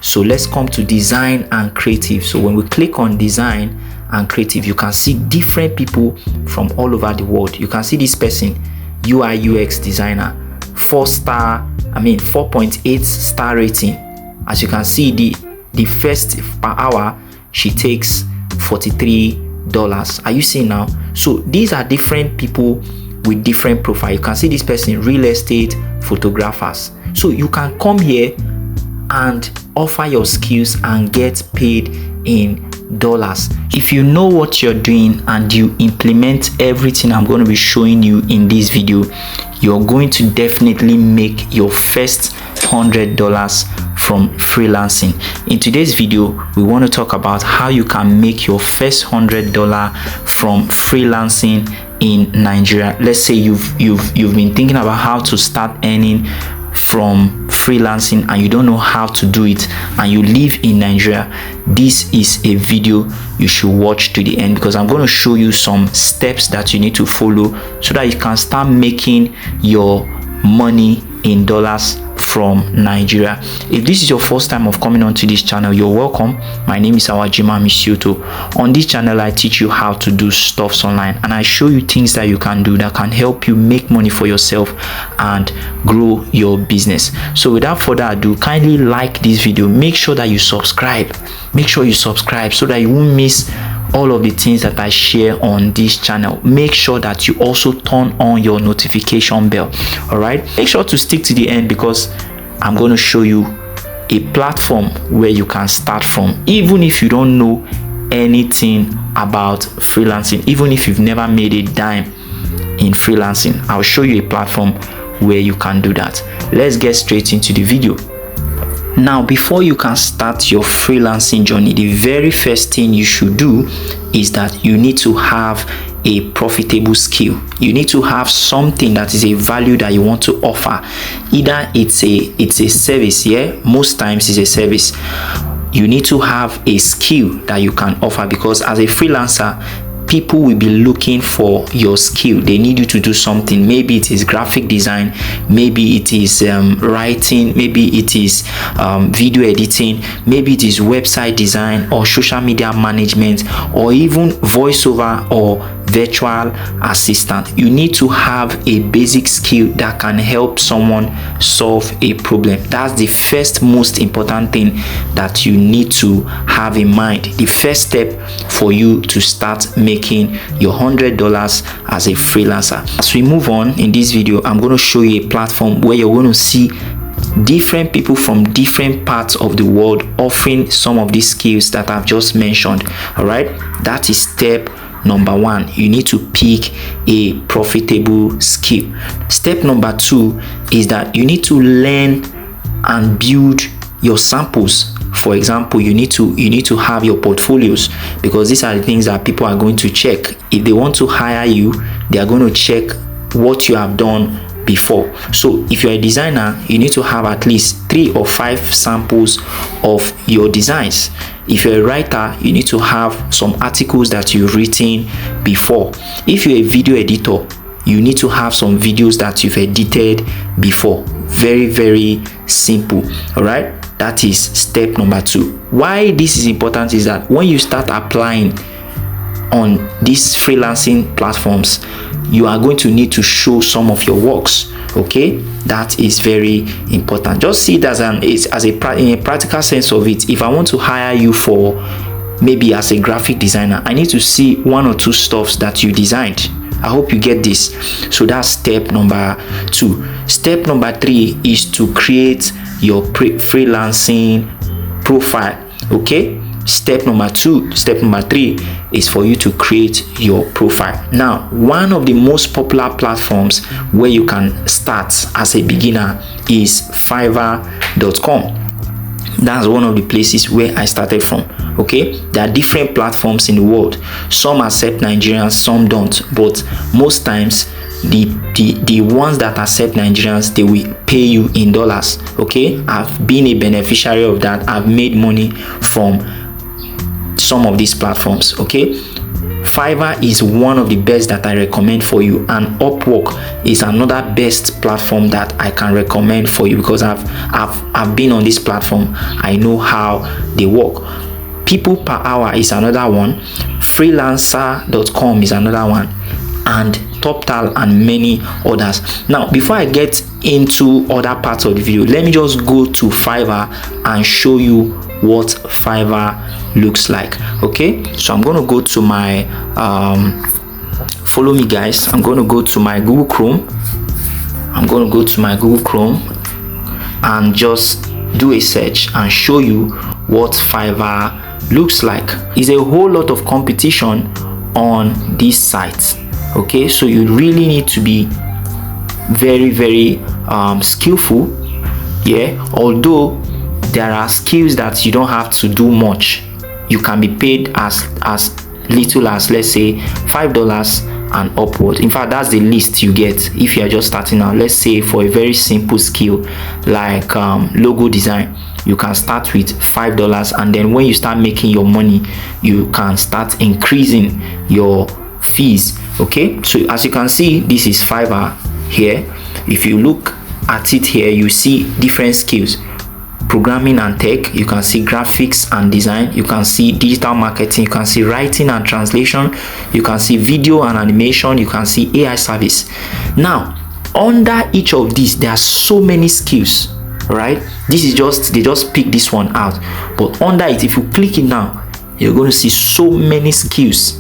So let's come to design and creative. So when we click on design and creative, you can see different people from all over the world. You can see this person, UI UX designer, 4.8 star rating. As you can see, the first per hour she takes $43. Are you seeing now? So these are different people with different profile. You can see this person, real estate photographers. So you can come here and offer your skills and get paid in dollars. If you know what you're doing and you implement everything I'm going to be showing you in this video, you're going to definitely make your first $100 from freelancing. In today's video, we want to talk about how you can make your first $100 from freelancing in Nigeria. Let's say you've been thinking about how to start earning from freelancing and you don't know how to do it, and you live in Nigeria. This is a video you should watch to the end, because I'm going to show you some steps that you need to follow so that you can start making your money in dollars from Nigeria. If this is your first time of coming onto this channel, you're welcome. My name is Awajima Misioto. On this channel, I teach you how to do stuffs online, and I show you things that you can do that can help you make money for yourself and grow your business. So without further ado, kindly like this video. Make sure that you subscribe. Make sure you subscribe so that you won't miss all of the things that I share on this channel. Make sure that you also turn on your notification bell. All right, make sure to stick to the end, because I'm going to show you a platform where you can start from, even if you don't know anything about freelancing, even if you've never made a dime in freelancing. I'll show you a platform where you can do that. Let's get straight into the video. Now, before you can start your freelancing journey, the very first thing you should do is that you need to have a profitable skill. You need to have something that is a value that you want to offer. Either it's a service, most times it's a service. You need to have a skill that you can offer, because as a freelancer, people will be looking for your skill. They need you to do something. Maybe it is graphic design, maybe it is writing, maybe it is video editing, maybe it is website design or social media management, or even voiceover or virtual assistant. You need to have a basic skill that can help someone solve a problem. That's the first most important thing that you need to have in mind. The first step for you to start making your $100 as a freelancer. As we move on in this video, I'm going to show you a platform where you're going to see different people from different parts of the world offering some of these skills that I've just mentioned. All right, that is step number one. You need to pick a profitable skill. Step number two is that you need to learn and build your samples. For example, you need to have your portfolios, because these are the things that people are going to check. If they want to hire you, they are going to check what you have done before. So if you're a designer, you need to have at least 3 or 5 samples of your designs. If you're a writer, you need to have some articles that you've written before. If you're a video editor, you need to have some videos that you've edited before. Very, very simple. All right, that is step number 2. Why this is important is that when you start applying on these freelancing platforms, you are going to need to show some of your works. Okay, that is very important. Just see it as in a practical sense of it. If I want to hire you for maybe as a graphic designer, I need to see 1 or 2 stuffs that you designed. I hope you get this. So that's step number 2. Step number 3 is to create your freelancing profile. Okay, step number 3 is for you to create your profile. Now, one of the most popular platforms where you can start as a beginner is Fiverr.com. That's one of the places where I started from. Okay, there are different platforms in the world. Some accept Nigerians, some don't, but most times the ones that accept Nigerians, they will pay you in dollars. Okay, I've been a beneficiary of that. I've made money from some of these platforms. Okay, Fiverr is one of the best that I recommend for you, and Upwork is another best platform that I can recommend for you, because I've been on this platform. I know how they work. People per hour is another one. Freelancer.com is another one, and TopTal and many others. Now, before I get into other parts of the video, let me just go to Fiverr and show you what Fiverr looks like. Okay, so I'm going to go to my follow me, guys. I'm going to go to my Google Chrome. And just do a search and show you what Fiverr looks like. Is a whole lot of competition on this site. Okay, so you really need to be very skillful. Yeah, although there are skills that you don't have to do much. You can be paid as little as, let's say, $5 and upward. In fact, that's the least you get if you are just starting out. Let's say for a very simple skill like logo design, you can start with $5, and then when you start making your money, you can start increasing your fees. Okay, so as you can see, this is Fiverr here. If you look at it here, you see different skills: programming and tech, you can see graphics and design, you can see digital marketing, you can see writing and translation, you can see video and animation, you can see AI service. Now, under each of these, there are so many skills, right? This is just, they just pick this one out, but under it, if you click it now, you're going to see so many skills.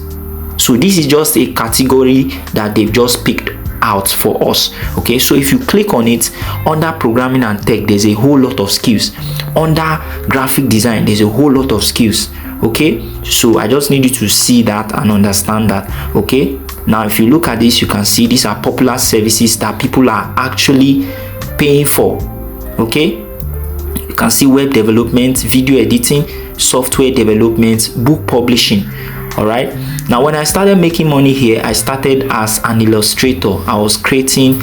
So this is just a category that they've just picked out for us. Okay, so if you click on it, under programming and tech, there's a whole lot of skills. Under graphic design, there's a whole lot of skills. Okay, so I just need you to see that and understand that. Okay, now if you look at this, you can see these are popular services that people are actually paying for. Okay, you can see web development, video editing, software development, book publishing. All right, now when I started making money here, I started as an illustrator. I was creating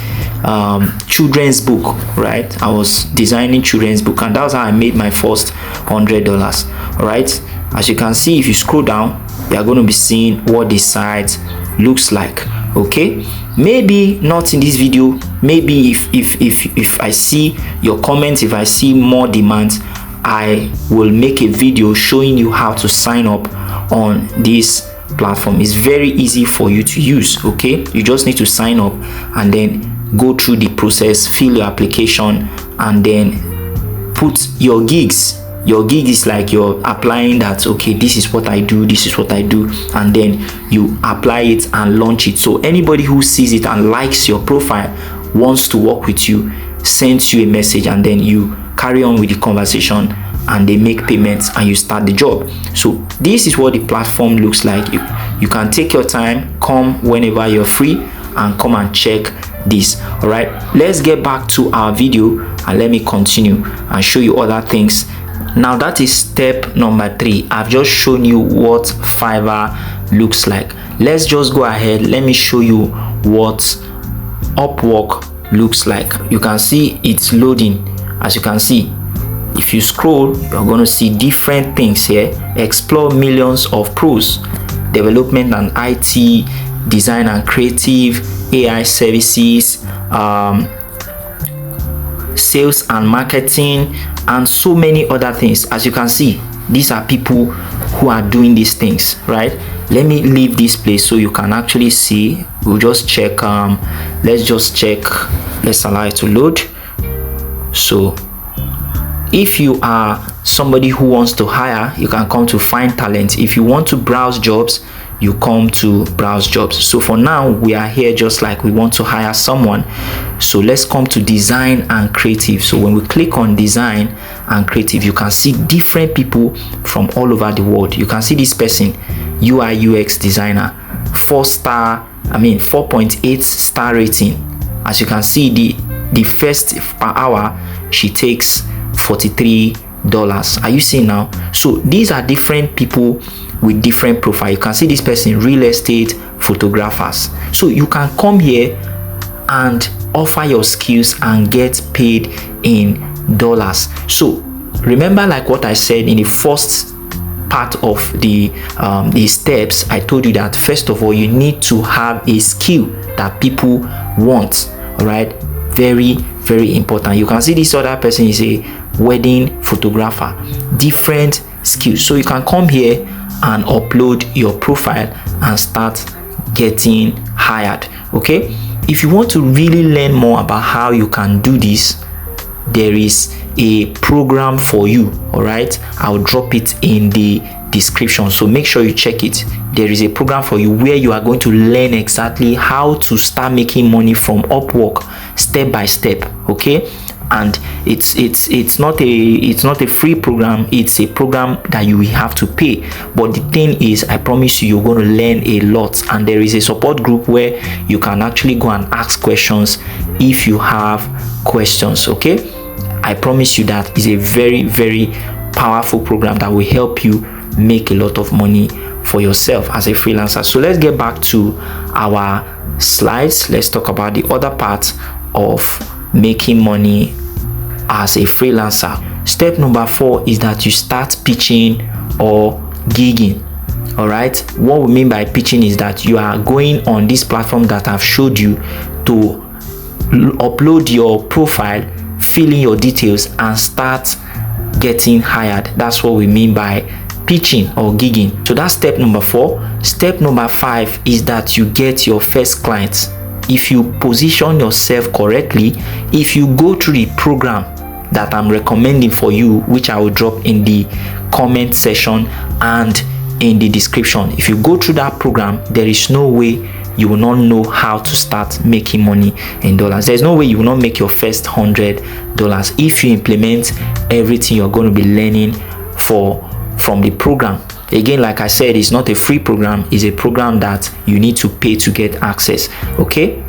children's book, right? I was designing children's book, and that's how I made my first $100. All right, as you can see, if you scroll down, you are going to be seeing what the site looks like. Okay, maybe not in this video. Maybe if I see your comments, if I see more demands, I will make a video showing you how to sign up on this platform. It's very easy for you to use. Okay, you just need to sign up and then go through the process, fill your application, and then put your gigs. Your gig is like you're applying that, okay, this is what I do, this is what I do, and then you apply it and launch it. So anybody who sees it and likes your profile, wants to work with you, sends you a message, and then you carry on with the conversation and they make payments and you start the job. So this is what the platform looks like. You can take your time, come whenever you're free, and come and check this. All right, let's get back to our video and let me continue and show you other things. Now that is step number 3. I've just shown you what Fiverr looks like. Let's just go ahead. Let me show you what Upwork looks like. You can see it's loading. As you can see, if you scroll, you're going to see different things here. Explore millions of pros, development and IT, design and creative, AI services, sales and marketing, and so many other things. As you can see, these are people who are doing these things, right? Let me leave this place so you can actually see. We'll just check. Let's just check. Let's allow it to load. So if you are somebody who wants to hire, you can come to find talent. If you want to browse jobs, you come to browse jobs. So for now, we are here just like we want to hire someone. So let's come to design and creative. So when we click on design and creative, you can see different people from all over the world. You can see this person, UI UX designer, 4.8 star rating. As you can see, the first per hour she takes $43. Are you seeing now? So these are different people with different profile. You can see this person, real estate photographers. So you can come here and offer your skills and get paid in dollars. So remember, like what I said in the first part of the steps, I told you that first of all, you need to have a skill that people want. All right, very, very important. You can see this other person is a wedding photographer, different skills. So you can come here and upload your profile and start getting hired. Okay, if you want to really learn more about how you can do this, there is a program for you. All right, I'll drop it in the description, so make sure you check it. There is a program for you where you are going to learn exactly how to start making money from Upwork step by step. Okay, and it's not a free program. It's a program that you will have to pay, but the thing is, I promise you, you're going to learn a lot. And there is a support group where you can actually go and ask questions if you have questions. Okay, I promise you that is a very, very powerful program that will help you make a lot of money for yourself as a freelancer. So let's get back to our slides. Let's talk about the other part of making money as a freelancer. Step number 4 is that you start pitching or gigging. All right, what we mean by pitching is that you are going on this platform that I've showed you to upload your profile, fill in your details, and start getting hired. That's what we mean by pitching or gigging. So that's step number 4. Step number 5 is that you get your first clients. If you position yourself correctly, if you go through the program that I'm recommending for you, which I will drop in the comment section and in the description, if you go through that program, there is no way you will not know how to start making money in dollars. There's no way you will not make your first $100 if you implement everything you're going to be learning from the program. Again, like I said, it's not a free program. It's a program that you need to pay to get access. Okay,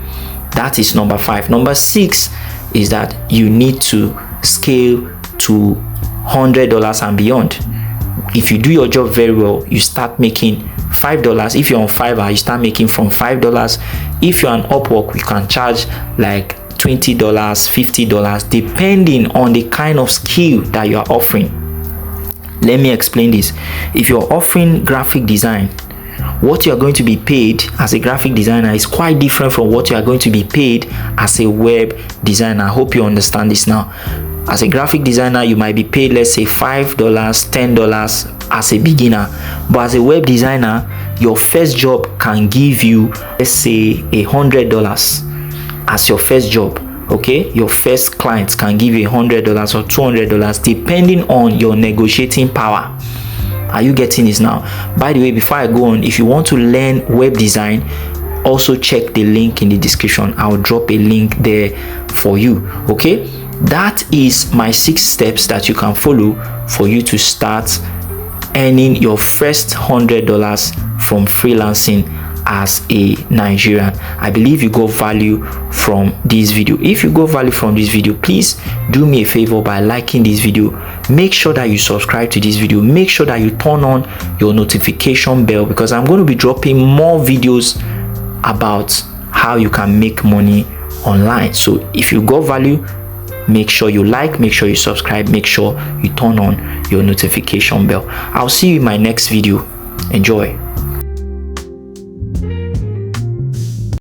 that is number 5. Number 6 is that you need to scale to $100 and beyond. If you do your job very well, you start making $5. If you're on Fiverr, you start making from $5. If you're on Upwork, you can charge like $20, $50, depending on the kind of skill that you are offering. Let me explain this. If you're offering graphic design, what you are going to be paid as a graphic designer is quite different from what you are going to be paid as a web designer. I hope you understand this now. As a graphic designer, you might be paid, let's say $5, $10 as a beginner. But as a web designer, your first job can give you, let's say, $100 as your first job. Okay, your first client can give you $100 or $200 depending on your negotiating power. Are you getting this now? By the way, before I go on, if you want to learn web design, also check the link in the description. I'll drop a link there for you. Okay, that is my 6 steps that you can follow for you to start earning your first $100 from freelancing as a Nigerian. I believe you got value from this video. If you got value from this video, please do me a favor by liking this video. Make sure that you subscribe to this video. Make sure that you turn on your notification bell, because I'm going to be dropping more videos about how you can make money online. So if you got value, make sure you like, make sure you subscribe, make sure you turn on your notification bell. I'll see you in my next video. Enjoy.